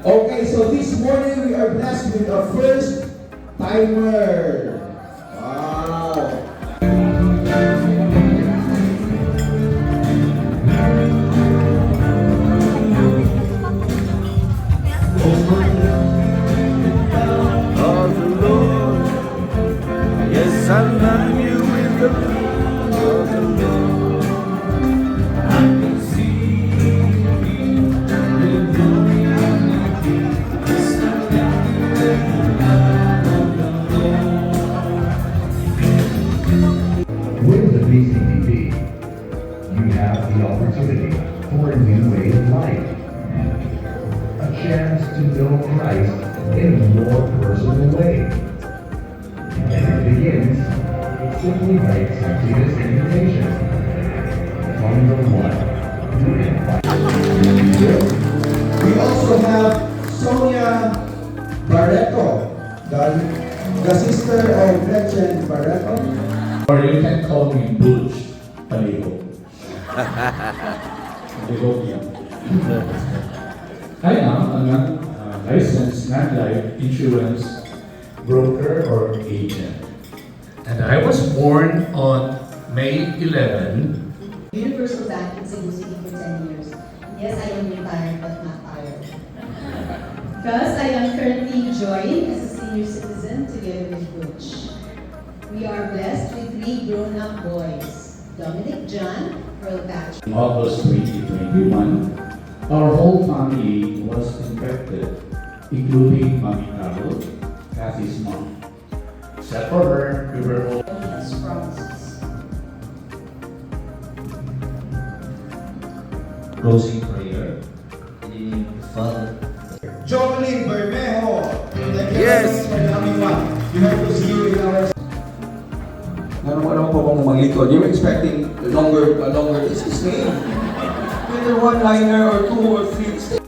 Okay, so this morning we are blessed with our first timer. Wow. Of the Lord, yes, I love you with the love of the Lord. I can see the glory of the King. Yes, I love you with the love of the Lord. With the BCTV, you have the opportunity for a new way of life. A chance to know Christ in a more personal way. And it begins simply by accepting this invitation. From the one who invites. We also have Sonia Barreto, the sister of Gretchen Barreto. Or you can call me Butch Paligo. Paligo. I am a licensed non-life insurance broker or agent. And I was born on May 11. Universal Bank in Cebu City for 10 years. Yes, I am retired but not tired. Thus, I am currently joined as a senior citizen together with Butch. We are blessed with 3 grown-up boys, Dominic John, Pearl Patrick. In August 2021, our whole family was infected, including Mami Carol, Kathy's mom. Except for her, we were all As promises. Closing prayer. In the name of the Father. Jocelyne Bermejo. Yes. You have to see you in our... Ano po bang maglingkod? You were expecting longer, this is name. Whether one-liner or 2 or 3.